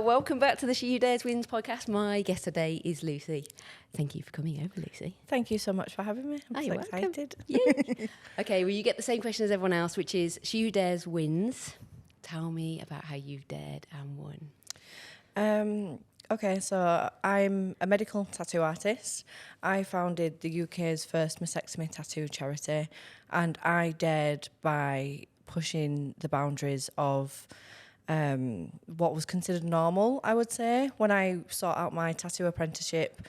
Welcome back to the She Who Dares Wins podcast. My guest today is Lucy. Thank you for coming over, Lucy. Thank you so much for having me. I'm so excited. Yeah. Okay, well, you get the same question as everyone else, which is She Who Dares Wins. Tell me about how you've dared and won. Okay, so I'm a medical tattoo artist. I founded the UK's first mastectomy tattoo charity, and I dared by pushing the boundaries of what was considered normal, I would say. When I sought out my tattoo apprenticeship,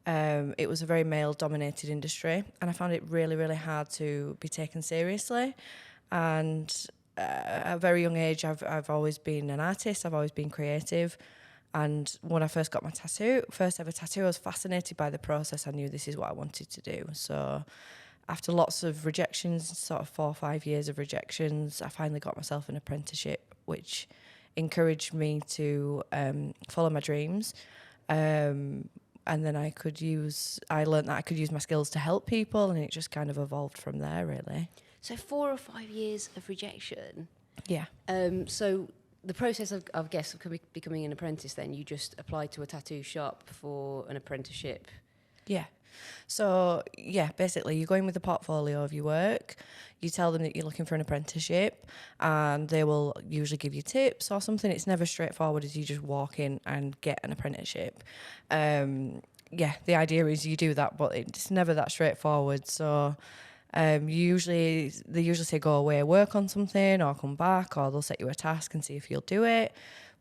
it was a very male-dominated industry, and I found it really, really hard to be taken seriously. And at a very young age, I've always been an artist, I've always been creative. And when I first got my first ever tattoo, I was fascinated by the process. I knew this is what I wanted to do. So after lots of rejections, sort of 4 or 5 years of rejections, I finally got myself an apprenticeship, which encouraged me to follow my dreams. And then I learned that I could use my skills to help people, and it just kind of evolved from there, really. So 4 or 5 years of rejection. Yeah. So the process of becoming an apprentice, then you just applied to a tattoo shop for an apprenticeship. Yeah. So, yeah, basically you go in with a portfolio of your work, you tell them that you're looking for an apprenticeship, and they will usually give you tips or something. It's never straightforward as you just walk in and get an apprenticeship. The idea is you do that, but it's never that straightforward. So they usually say go away, work on something, or come back, or they'll set you a task and see if you'll do it.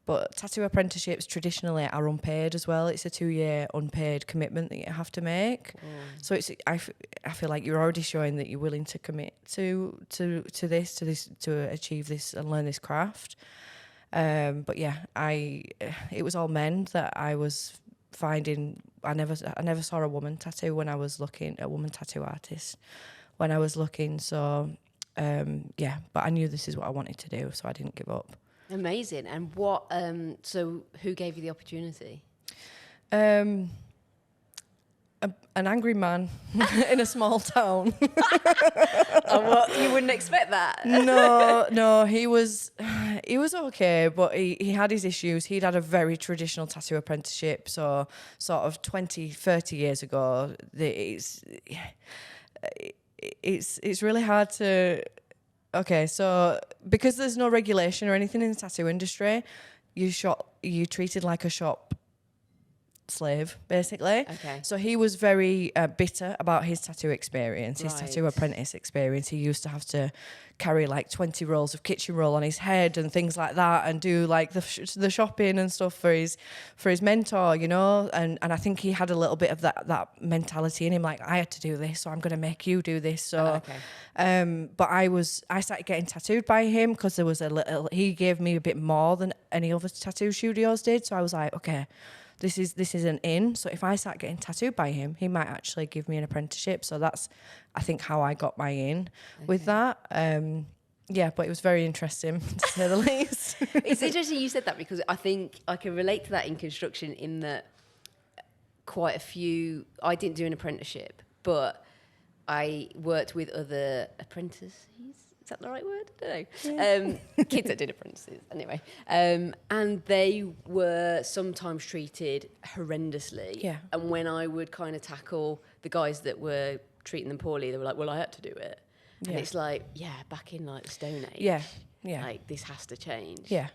But tattoo apprenticeships traditionally are unpaid as well. It's a 2-year unpaid commitment that you have to make. So I feel like you're already showing that you're willing to commit to this to achieve this and learn this craft. But yeah, it was all men that I was finding. I never saw a woman tattoo when I was looking, a woman tattoo artist when I was looking. So but I knew this is what I wanted to do, so I didn't give up. Amazing. And what? So who gave you the opportunity? An angry man in a small town. You wouldn't expect that. No, he was okay, but he had his issues. He'd had a very traditional tattoo apprenticeship, so sort of 20, 30 years ago. It's really hard to. Okay, so because there's no regulation or anything in the tattoo industry, you're treated like a shop slave, basically. Okay. So he was very bitter about his tattoo experience, his Right. tattoo apprentice experience. He used to have to carry like 20 rolls of kitchen roll on his head and things like that, and do like the shopping and stuff for his mentor, you know. And I think he had a little bit of that mentality in him, like I had to do this, so I'm going to make you do this. So, but I started getting tattooed by him because there was he gave me a bit more than any other tattoo studios did. So I was like, okay, this is an in. So if I start getting tattooed by him, he might actually give me an apprenticeship. So that's, I think, how I got my in with that. But it was very interesting, to say the least. It's interesting you said that, because I think I can relate to that in construction, in that quite a few, I didn't do an apprenticeship, but I worked with other apprentices. Is that the right word? I don't know. Yeah. Kids that did apprentices, anyway. And they were sometimes treated horrendously. Yeah. And when I would kind of tackle the guys that were treating them poorly, they were like, well, I had to do it. And it's like, back in like the Stone Age. Yeah. Like, this has to change. Yeah.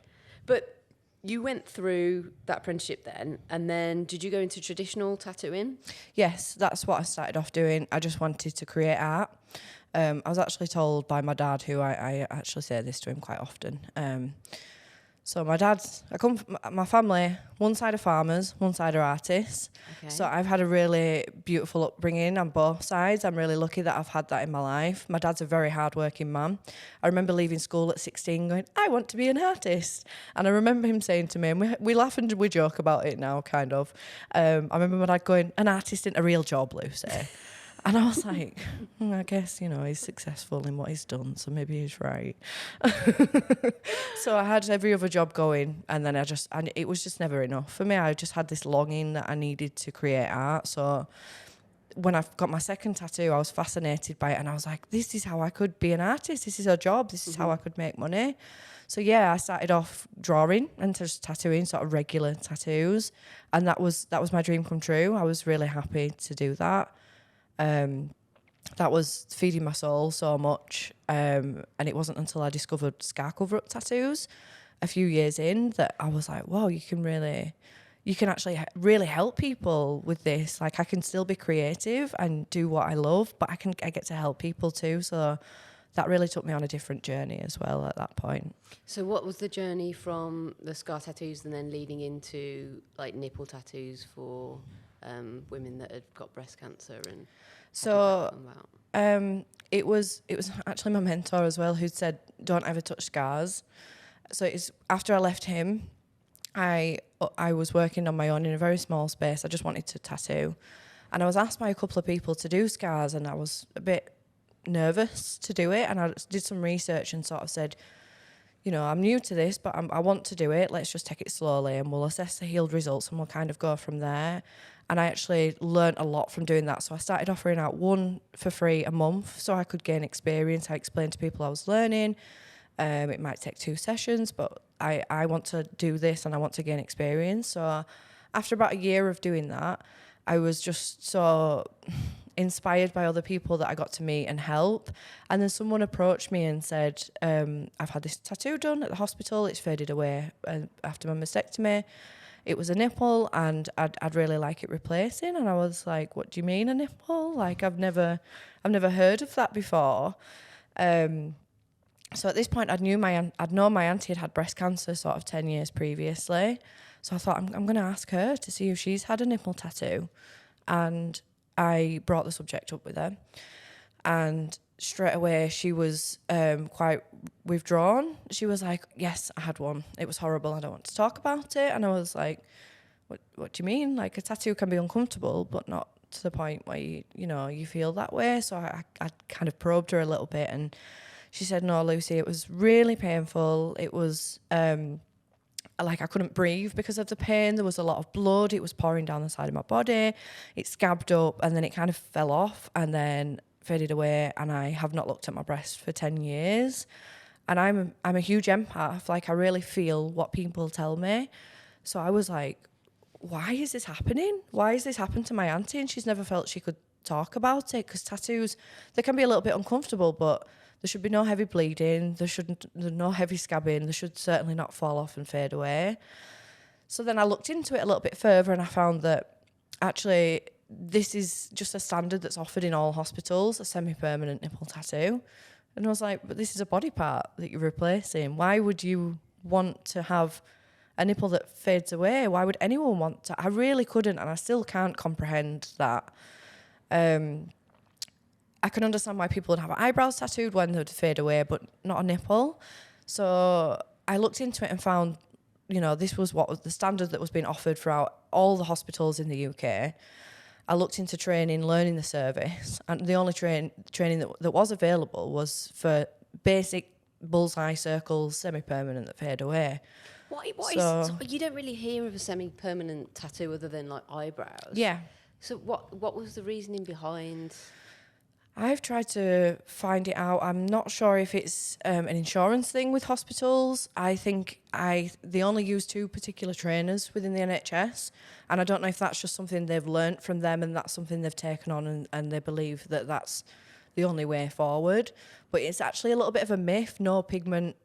But you went through that apprenticeship then, and then did you go into traditional tattooing? Yes, that's what I started off doing. I just wanted to create art. I was actually told by my dad, who I actually say this to him quite often. So my my family, one side are farmers, one side are artists. Okay. So I've had a really beautiful upbringing on both sides. I'm really lucky that I've had that in my life. My dad's a very hardworking man. I remember leaving school at 16 going, I want to be an artist. And I remember him saying to me, and we laugh and we joke about it now, kind of. I remember my dad going, an artist isn't a real job, Lucy. And I was like, I guess, he's successful in what he's done, so maybe he's right. So I had every other job going, and then and it was just never enough for me. I just had this longing that I needed to create art. So when I got my second tattoo, I was fascinated by it, and I was like, this is how I could be an artist. This is a job. This is how I could make money. So yeah, I started off drawing and just tattooing, sort of regular tattoos, and that was my dream come true. I was really happy to do that. That was feeding my soul so much, and it wasn't until I discovered scar cover-up tattoos a few years in that I was like, wow, you can actually really help people with this. Like, I can still be creative and do what I love, but I get to help people too. So that really took me on a different journey as well at that point. So what was the journey from the scar tattoos and then leading into like nipple tattoos for women that had got breast cancer? And so it was actually my mentor as well who said, don't ever touch scars. So it's after I left him, I was working on my own in a very small space. I just wanted to tattoo, and I was asked by a couple of people to do scars, and I was a bit nervous to do it. And I did some research and sort of said, you know, I'm new to this, but I want to do it. Let's just take it slowly, and we'll assess the healed results, and we'll kind of go from there. And I actually learned a lot from doing that. So I started offering out one for free a month, so I could gain experience. I explained to people I was learning. It might take 2 sessions, but I want to do this and I want to gain experience. So after about a year of doing that, I was just so inspired by other people that I got to meet and help. And then someone approached me and said, I've had this tattoo done at the hospital. It's faded away after my mastectomy. It was a nipple, and I'd really like it replacing. And I was like, what do you mean a nipple? Like, I've never heard of that before. So at this point, I'd known my auntie had breast cancer sort of 10 years previously. So I thought, I'm going to ask her to see if she's had a nipple tattoo. And I brought the subject up with her. And straight away, she was quite withdrawn. She was like, yes, I had one. It was horrible. I don't want to talk about it. And I was like, what do you mean? Like, a tattoo can be uncomfortable, but not to the point where you feel that way. So I kind of probed her a little bit, and she said, no, Lucy, it was really painful. It was like I couldn't breathe because of the pain. There was a lot of blood. It was pouring down the side of my body. It scabbed up, and then it kind of fell off and then faded away. And I have not looked at my breast for 10 years. And I'm a huge empath. Like, I really feel what people tell me. So I was like, why is this happening? Why has this happened to my auntie? And she's never felt she could talk about it, because tattoos, they can be a little bit uncomfortable, but there should be no heavy bleeding. There's no heavy scabbing. They should certainly not fall off and fade away. So then I looked into it a little bit further, and I found that actually this is just a standard that's offered in all hospitals, a semi-permanent nipple tattoo. And I was like, but this is a body part that you're replacing. Why would you want to have a nipple that fades away? Why would anyone want to? I really couldn't, and I still can't comprehend that. I can understand why people would have eyebrows tattooed when they'd fade away, but not a nipple. So I looked into it and found, this was what was the standard that was being offered throughout all the hospitals in the UK. I looked into training, learning the service, and the only training that was available was for basic bullseye circles, semi-permanent that fade away. So you don't really hear of a semi-permanent tattoo other than like eyebrows. Yeah. So what was the reasoning behind? I've tried to find it out. I'm not sure if it's an insurance thing with hospitals. I think they only use 2 particular trainers within the NHS, and I don't know if that's just something they've learnt from them and that's something they've taken on and they believe that that's the only way forward. But it's actually a little bit of a myth. No pigment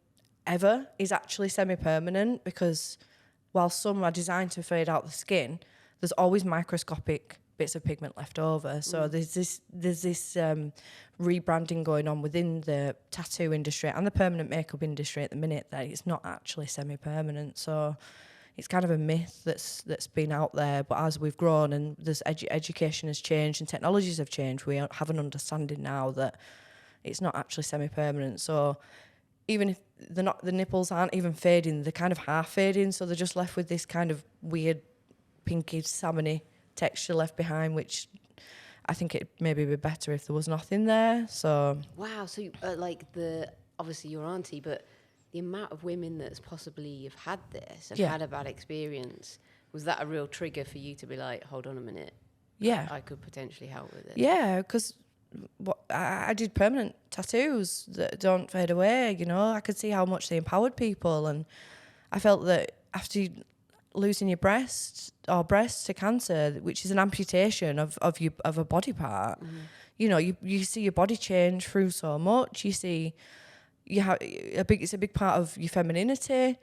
ever is actually semi-permanent, because while some are designed to fade out the skin, there's always microscopic bits of pigment left over. So there's this rebranding going on within the tattoo industry and the permanent makeup industry at the minute that it's not actually semi-permanent. So it's kind of a myth that's been out there. But as we've grown and there's education has changed and technologies have changed, we have an understanding now that it's not actually semi-permanent. So even if the nipples aren't even fading, they're kind of half fading, so they're just left with this kind of weird pinky salmony texture left behind, which I think it maybe be better if there was nothing there. So wow, so obviously your auntie, but the amount of women that's possibly have had this and had a bad experience, was that a real trigger for you to be like, hold on a minute, yeah, I could potentially help with it? Yeah, because I did permanent tattoos that don't fade away. You know, I could see how much they empowered people, and I felt that after losing your breast to cancer, which is an amputation of a body part, you know, you see your body change through so much. You see, it's a big part of your femininity.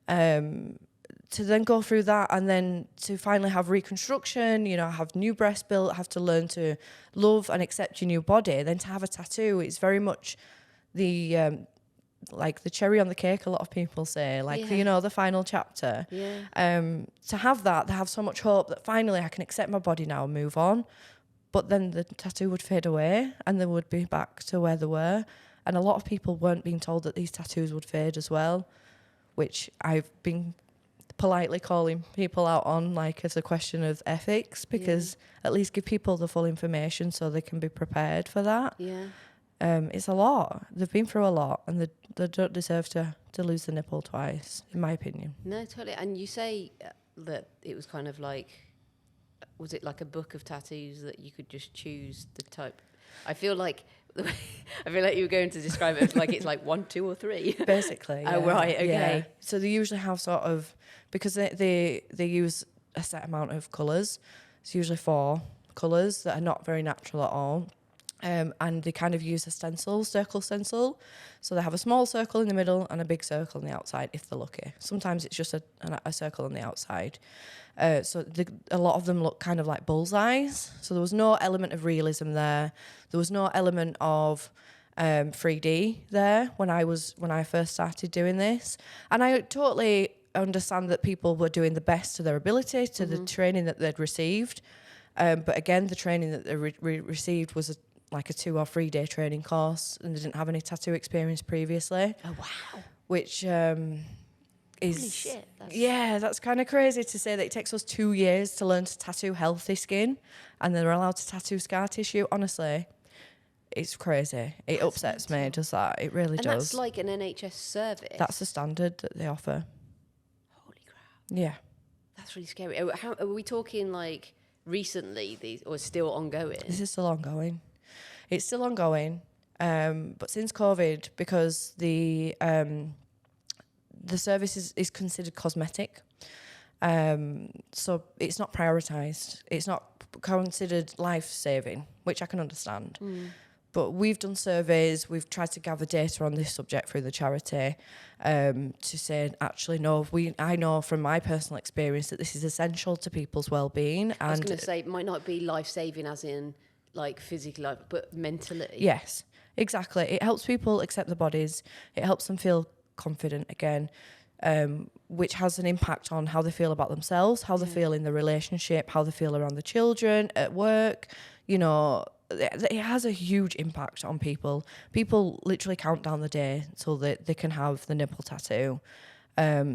To then go through that and then to finally have reconstruction, you know, have new breasts built, have to learn to love and accept your new body, then to have a tattoo, it's very much the like the cherry on the cake, a lot of people say, like, you know, the final chapter. To have that, they have so much hope that finally I can accept my body now and move on. But then the tattoo would fade away and they would be back to where they were. And a lot of people weren't being told that these tattoos would fade as well, which I've been politely calling people out on, like, as a question of ethics, because at least give people the full information so they can be prepared for that. It's a lot. They've been through a lot, and they don't deserve to lose the nipple twice, in my opinion. No, totally. And you say that it was kind of like, was it like a book of tattoos that you could just choose the type? I feel like you were going to describe it as like it's like 1, 2, or 3. Basically. Oh, right, okay. Yeah. So they usually have sort of, because they use a set amount of colours. It's usually 4 colours that are not very natural at all. And they kind of use a circle stencil. So they have a small circle in the middle and a big circle on the outside, if they're lucky. Sometimes it's just a circle on the outside. So a lot of them look kind of like bullseyes. So there was no element of realism there. There was no element of 3D there when I first started doing this. And I totally understand that people were doing the best to their ability, to the training that they'd received. But again, the training that they received was like a 2 or 3 day training course, and they didn't have any tattoo experience previously. Oh, wow. Which Holy shit. that's kind of crazy to say that it takes us 2 years to learn to tattoo healthy skin, and they're allowed to tattoo scar tissue. Honestly, it's crazy. It upsets me, does that? It really does. And that's like an NHS service? That's the standard that they offer. Holy crap. Yeah. That's really scary. Are we talking like recently, or still ongoing? This is still ongoing. It's still ongoing, but since COVID, because the service is considered cosmetic, so it's not prioritised. It's not considered life-saving, which I can understand. But we've done surveys, we've tried to gather data on this subject through the charity, to say, actually, no, I know from my personal experience that this is essential to people's well-being. I was going to say, it might not be life-saving as in like physically, but mentally. Yes, exactly. It helps people accept their bodies. It helps them feel confident again, which has an impact on how they feel about themselves, how they feel in the relationship, how they feel around the children, at work. You know, it has a huge impact on people. People literally count down the day so that they can have the nipple tattoo.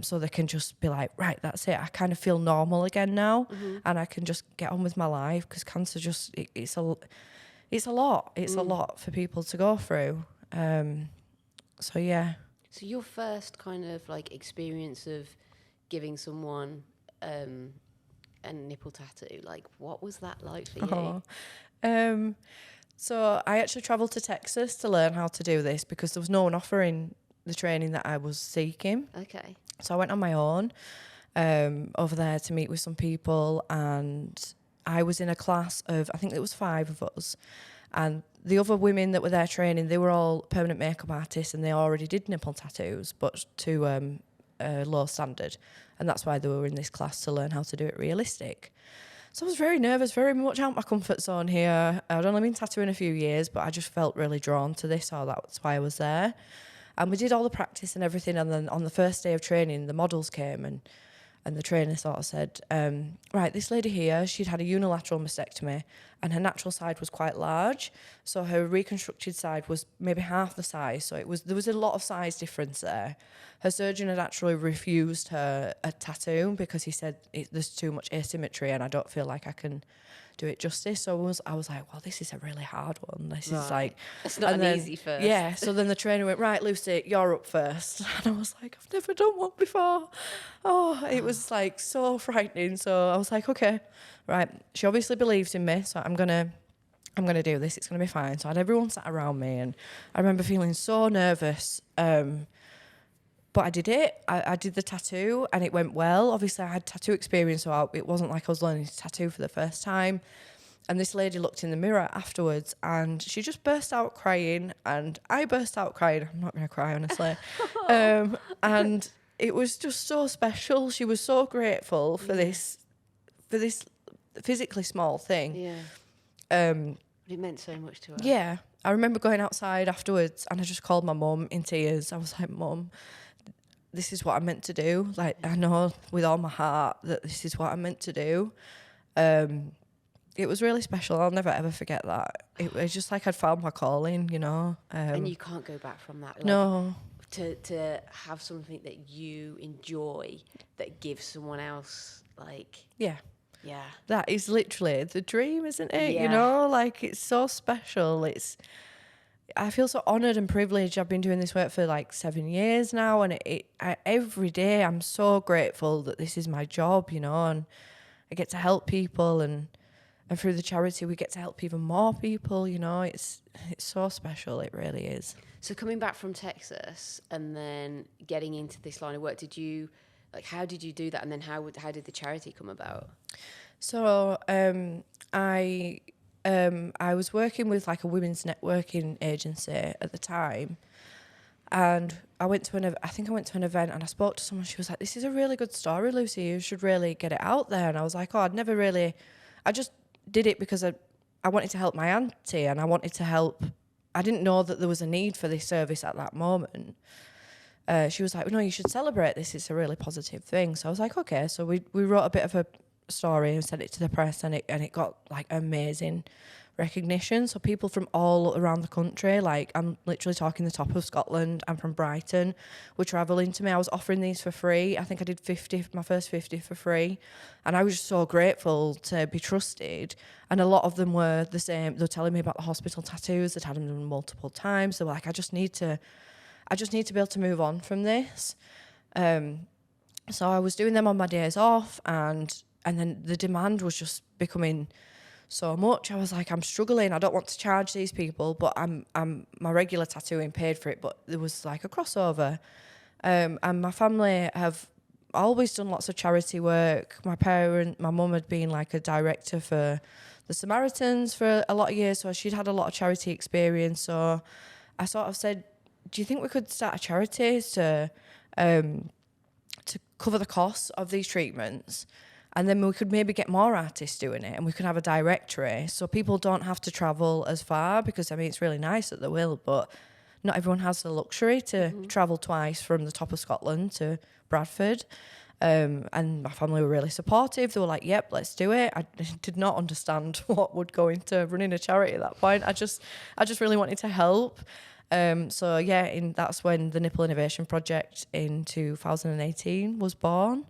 So they can just be like, right, that's it. I kind of feel normal again now, and I can just get on with my life, because cancer it's a lot. It's a lot for people to go through. So yeah. So your first kind of like experience of giving someone a nipple tattoo, like what was that like for you? So I actually travelled to Texas to learn how to do this, because there was no one offering the training that I was seeking. Okay. So I went on my own over there to meet with some people, and I was in a class of, I think there was 5 of us, and the other women that were there training, they were all permanent makeup artists, and they already did nipple tattoos, but to a low standard, and that's why they were in this class, to learn how to do it realistic. So I was very nervous, very much out of my comfort zone here. I'd only been tattooing a few years, but I just felt really drawn to this, so that's why I was there. And we did all the practice and everything, and then on the first day of training, the models came, and the trainer sort of said, right, this lady here, she'd had a unilateral mastectomy, and her natural side was quite large, so her reconstructed side was maybe half the size, so there was a lot of size difference there. Her surgeon had actually refused her a tattoo because he said there's too much asymmetry and I don't feel like I can do it justice. So I was like, well, this is a really hard one. This is like... It's not an easy first. Yeah, so then the trainer went, right, Lucy, you're up first. And I was like, I've never done one before. Oh, it was like so frightening. So I was like, okay, right. She obviously believes in me, so I'm going to I'm going to do this. It's going to be fine. So I had everyone sat around me, and I remember feeling so nervous. But I did it. I did the tattoo, and it went well. Obviously, I had tattoo experience, so it wasn't like I was learning to tattoo for the first time. And this lady looked in the mirror afterwards, and she just burst out crying, and I burst out crying. I'm not going to cry, honestly. And it was just so special. She was so grateful for this physically small thing. Yeah. But it meant so much to her. Yeah. I remember going outside afterwards, and I just called my mum in tears. I was like, Mum, this is what I'm meant to do. Like, I know with all my heart that this is what I'm meant to do. It was really special. I'll never ever forget that. It was just like I'd found my calling, you know. And you can't go back from that. Like, no. To have something that you enjoy that gives someone else, like... Yeah. Yeah. That is literally the dream, isn't it? Yeah. You know, like, it's so special. I feel so honoured and privileged. I've been doing this work for like 7 years now, and every day I'm so grateful that this is my job, you know, and I get to help people, and through the charity we get to help even more people, you know. It's so special, it really is. So coming back from Texas and then getting into this line of work, how did you do that, and then how did the charity come about? So I was working with like a women's networking agency at the time, and I went to an event, and I spoke to someone. She was like, "This is a really good story, Lucy. You should really get it out there." And I was like, "Oh, I just did it because I wanted to help my auntie, and I wanted to help. I didn't know that there was a need for this service at that moment." She was like, "No, you should celebrate this. It's a really positive thing." So I was like, "Okay." So we wrote a bit of a story and sent it to the press, and it got like amazing recognition. So people from all around the country, like I'm literally talking the top of Scotland, I'm from Brighton, were travelling to me. I was offering these for free. I think I did my first 50 for free, and I was just so grateful to be trusted. And a lot of them were the same. They were telling me about the hospital tattoos. They'd had them done multiple times. They were like, I just need to be able to move on from this. So I was doing them on my days off, and then the demand was just becoming so much. I was like, I'm struggling. I don't want to charge these people, but I'm my regular tattooing paid for it. But there was like a crossover, and my family have always done lots of charity work. My mum had been like a director for the Samaritans for a lot of years, so she'd had a lot of charity experience. So I sort of said, do you think we could start a charity to cover the costs of these treatments? And then we could maybe get more artists doing it, and we could have a directory so people don't have to travel as far, because, I mean, it's really nice that they will, but not everyone has the luxury to travel twice from the top of Scotland to Bradford. And my family were really supportive. They were like, yep, let's do it. I did not understand what would go into running a charity at that point. I just really wanted to help. So yeah, that's when the Nipple Innovation Project in 2018 was born.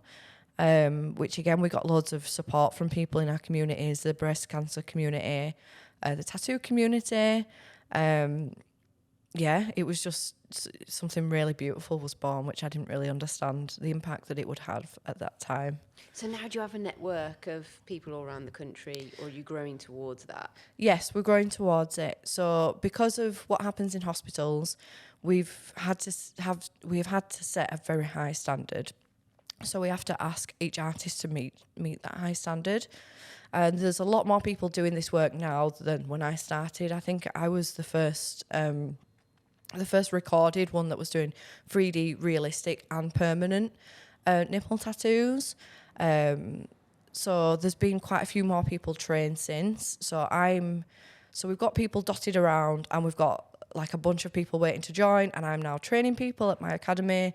Which again, we got loads of support from people in our communities, the breast cancer community, the tattoo community. Yeah, it was just something really beautiful was born, which I didn't really understand the impact that it would have at that time. So now do you have a network of people all around the country, or are you growing towards that? Yes, we're growing towards it. So because of what happens in hospitals, we've had to set a very high standard. So we have to ask each artist to meet that high standard. And there's a lot more people doing this work now than when I started. I think I was the first recorded one that was doing 3D realistic and permanent nipple tattoos. So there's been quite a few more people trained since. So we've got people dotted around, and we've got like a bunch of people waiting to join, and I'm now training people at my academy.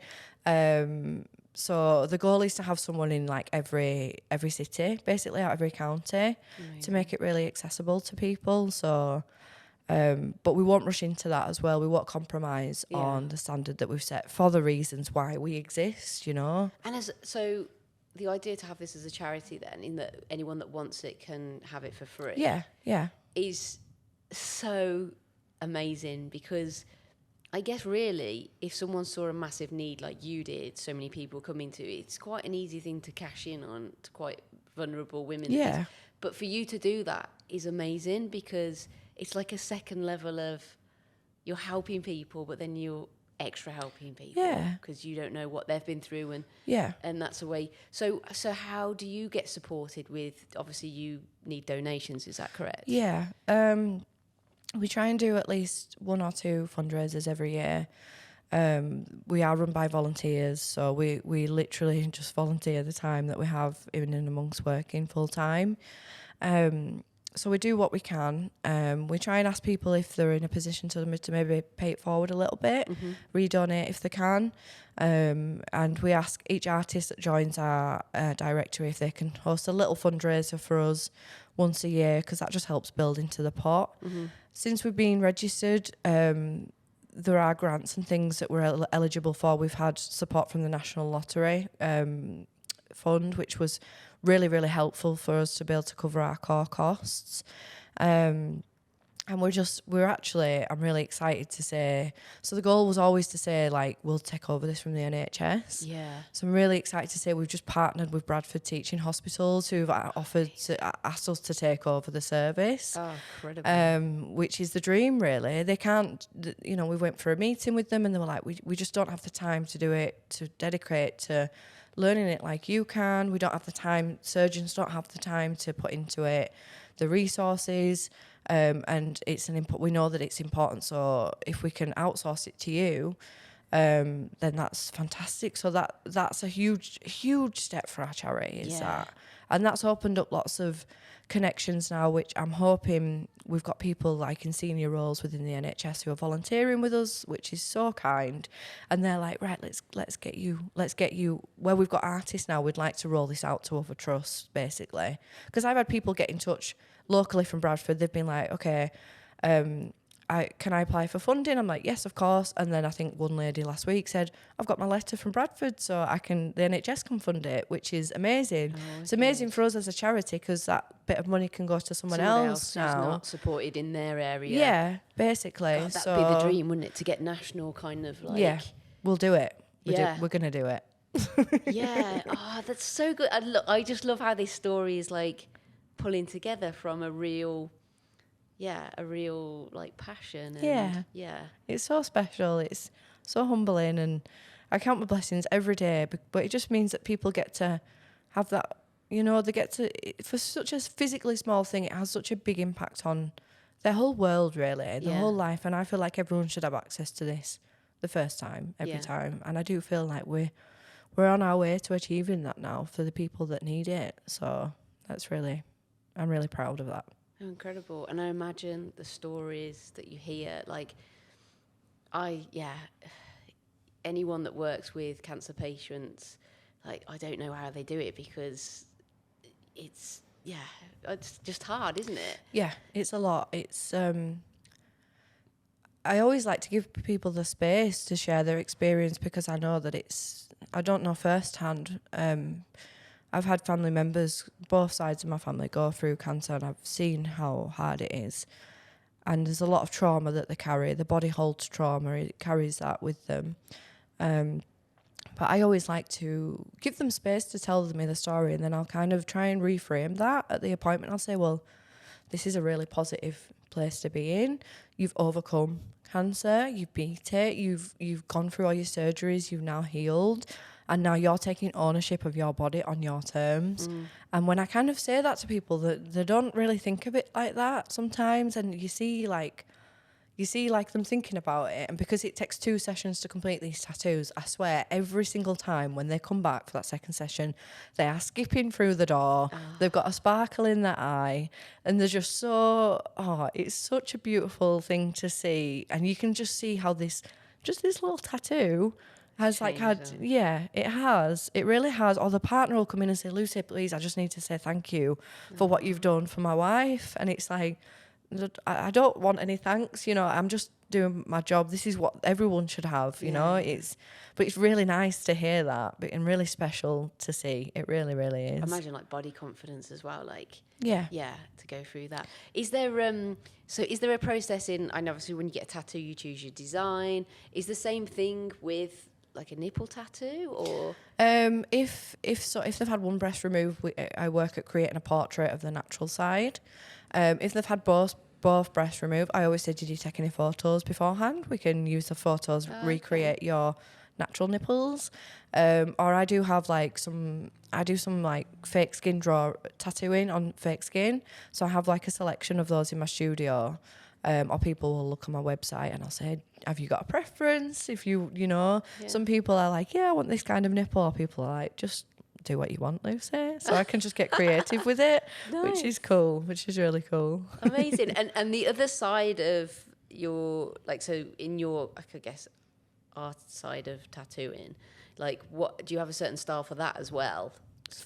So the goal is to have someone in like every city, basically out of every county, to make it really accessible to people. So, but we won't rush into that as well. We won't compromise on the standard that we've set for the reasons why we exist, you know. And so the idea to have this as a charity then, in that anyone that wants it can have it for free. Yeah. Is so amazing, because I guess really, if someone saw a massive need like you did, so many people coming to it, it's quite an easy thing to cash in on to quite vulnerable women. Yeah. But for you to do that is amazing, because it's like a second level of you're helping people, but then you're extra helping people. Yeah. Because you don't know what they've been through, Yeah. and that's a way. So how do you get supported with? Obviously, you need donations. Is that correct? Yeah. We try and do at least 1 or 2 fundraisers every year. We are run by volunteers, so we literally just volunteer the time that we have in and amongst working full time. So we do what we can. We try and ask people if they're in a position to maybe pay it forward a little bit, redonate if they can. And we ask each artist that joins our directory if they can host a little fundraiser for us once a year, because that just helps build into the pot. Since we've been registered, there are grants and things that we're eligible for. We've had support from the National Lottery Fund, which was really, really helpful for us to be able to cover our core costs. And I'm really excited to say, so the goal was always to say, like, we'll take over this from the NHS. Yeah. So I'm really excited to say we've just partnered with Bradford Teaching Hospitals, who've asked us to take over the service. Oh, incredible. Which is the dream, really. They can't, we went for a meeting with them and they were like, we just don't have the time to do it, to dedicate to learning it like you can. We don't have the time, surgeons don't have the time to put into it the resources. And it's we know that it's important. So if we can outsource it to you, then that's fantastic. So that's a huge step for our charity, and that's opened up lots of connections now, which I'm hoping we've got people like in senior roles within the NHS who are volunteering with us, which is so kind. And they're like, right, let's get you where we've got artists now. We'd like to roll this out to other trusts, basically, because I've had people get in touch locally from Bradford. They've been like, okay, can I apply for funding? I'm like, yes, of course. And then I think one lady last week said, I've got my letter from Bradford, so the NHS can fund it, which is amazing. It's amazing for us as a charity, because that bit of money can go to someone else now. Who's not supported in their area. Yeah, basically. God, that'd be the dream, wouldn't it? To get national kind of like. Yeah, we'll do it. Yeah. We're going to do it. Yeah. Oh, that's so good. I just love how this story is like pulling together from a real like passion. And, yeah. It's so special. It's so humbling, and I count my blessings every day. But it just means that people get to have that, they get to, for such a physically small thing, it has such a big impact on their whole world, really, their whole life. And I feel like everyone should have access to this the first time, every time. And I do feel like we're on our way to achieving that now for the people that need it. So I'm really proud of that. Oh, incredible. And I imagine the stories that you hear, like, anyone that works with cancer patients, like, I don't know how they do it, because it's just hard, isn't it? Yeah, it's a lot. It's, I always like to give people the space to share their experience, because I know that I don't know firsthand. I've had family members, both sides of my family, go through cancer, and I've seen how hard it is. And there's a lot of trauma that they carry. The body holds trauma, it carries that with them. But I always like to give them space to tell me the story, and then I'll kind of try and reframe that at the appointment. I'll say, well, this is a really positive place to be in. You've overcome cancer, you've beat it, you've gone through all your surgeries, you've now healed. And now you're taking ownership of your body on your terms. And when I kind of say that to people, that they don't really think of it like that sometimes. And you see them thinking about it. And because it takes 2 sessions to complete these tattoos, I swear every single time when they come back for that second session, they are skipping through the door. They've got a sparkle in their eye, and they're just it's such a beautiful thing to see. And you can just see how this little tattoo has it really has. Or the partner will come in and say, Lucy, please, I just need to say thank you for what you've done for my wife. And it's like, I don't want any thanks, I'm just doing my job. This is what everyone should have, but it's really nice to hear that, and really special to see. It really, really is. Imagine like body confidence as well, like to go through that. Is there a process in, and obviously when you get a tattoo you choose your design, is the same thing with like a nipple tattoo, or if they've had one breast removed, I work at creating a portrait of the natural side. If they've had both both breasts removed. I always say, did you take any photos beforehand? We can use the photos, recreate your natural nipples. Or I do have like some like fake skin tattooing on fake skin. So I have like a selection of those in my studio. Or people will look on my website and I'll say, have you got a preference? If some people are like, yeah, I want this kind of nipple. Or people are like, just do what you want, Lucy. So I can just get creative with it, which is cool, which is really cool. Amazing. And the other side of your, like, so in your, I guess, art side of tattooing, like, what do you have a certain style for that as well?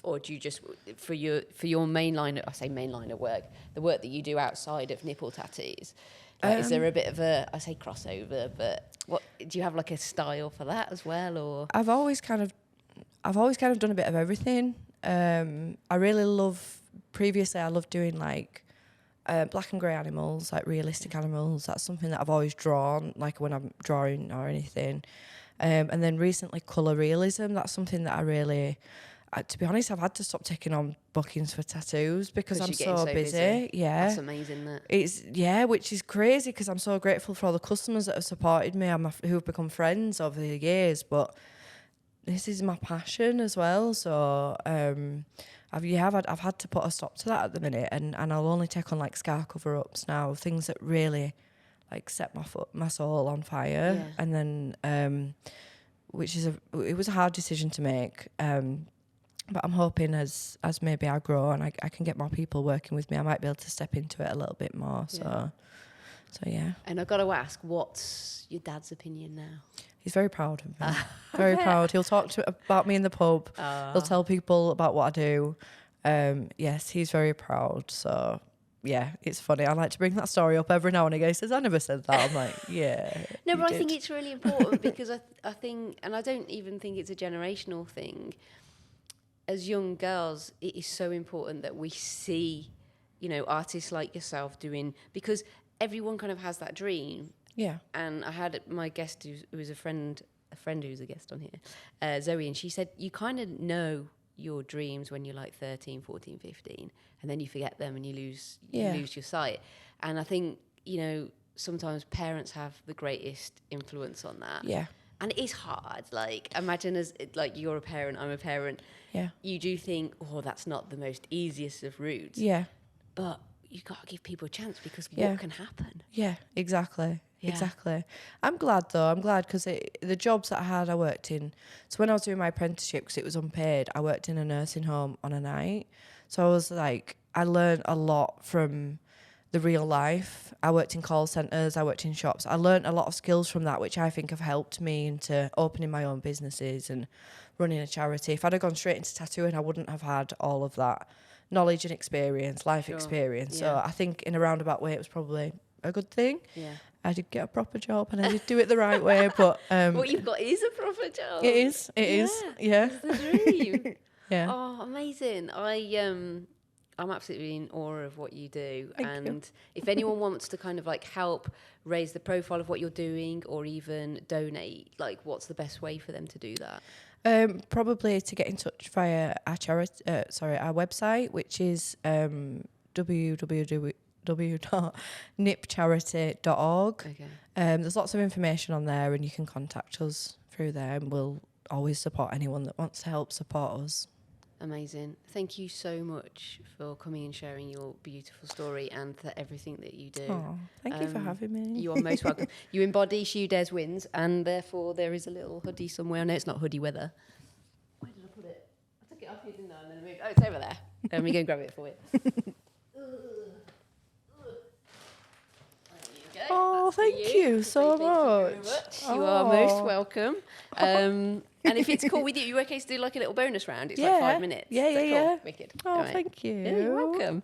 Or do you just, for your main line, I say main line of work, the work that you do outside of nipple tattoos, like, is there a bit of a, I say crossover, but what do you have like a style for that as well? Or I've always kind of done a bit of everything. I really love, previously I loved doing like black and grey animals, like realistic animals. That's something that I've always drawn, like when I'm drawing or anything. And then recently colour realism, that's something that I really, to be honest, I've had to stop taking on bookings for tattoos because I'm so busy. Yeah. That's amazing. Which is crazy because I'm so grateful for all the customers that have supported me and who have become friends over the years. But this is my passion as well. So I've had to put a stop to that at the minute, and I'll only take on like scar cover-ups now, things that really like set my soul on fire. Yeah. And then it was a hard decision to make. But I'm hoping as maybe I grow and I can get more people working with me, I might be able to step into it a little bit more. So yeah. And I've got to ask, what's your dad's opinion now? He's very proud of me. Very proud. He'll talk about me in the pub. He'll tell people about what I do. Yes, he's very proud. So yeah, it's funny. I like to bring that story up every now and again. He says, I never said that. I'm like, yeah. No, but I think it's really important because I think, and I don't even think it's a generational thing. As young girls, it is so important that we see, artists like yourself doing, because everyone kind of has that dream. Yeah. And I had my guest who was a friend who's a guest on here, Zoe, and she said, you kind of know your dreams when you're like 13, 14, 15, and then you forget them and you lose your sight. And I think, sometimes parents have the greatest influence on that. Yeah. And it is hard. Like, imagine you're a parent, I'm a parent. Yeah. You do think, that's not the most easiest of routes. Yeah. But you got to give people a chance because what can happen? Yeah, exactly. Yeah. Exactly. I'm glad though. I'm glad because the jobs that I worked in. So when I was doing my apprenticeship, because it was unpaid, I worked in a nursing home on a night. So I was like, I learned a lot from the real life. I worked in call centres, I worked in shops. I learned a lot of skills from that, which I think have helped me into opening my own businesses and running a charity. If I'd have gone straight into tattooing, I wouldn't have had all of that knowledge and experience, life experience. Yeah. So I think in a roundabout way, it was probably a good thing. Yeah. I did get a proper job and I did do it the right way, but what you've got is a proper job. It is. Yeah. It's the dream. Yeah. Oh, amazing. I'm absolutely in awe of what you do. Thank you. If anyone wants to kind of like help raise the profile of what you're doing or even donate, like what's the best way for them to do that? Probably to get in touch via our website, which is www.nipcharity.org. Okay. There's lots of information on there and you can contact us through there and we'll always support anyone that wants to help support us. Amazing. Thank you so much for coming and sharing your beautiful story and for everything that you do. Oh, thank you for having me. You are most welcome. You embody She Who Dares Wins, and therefore there is a little hoodie somewhere. I know it's not hoodie weather. Where did I put it? I took it off you, didn't I? And then I moved. Oh, it's over there. Let me go and grab it for you. Oh, thank you so much. You are most welcome. And if it's cool with you, you okay to do like a little bonus round? It's like 5 minutes. Yeah. Wicked. Oh, All right. thank you. Yeah, you're welcome.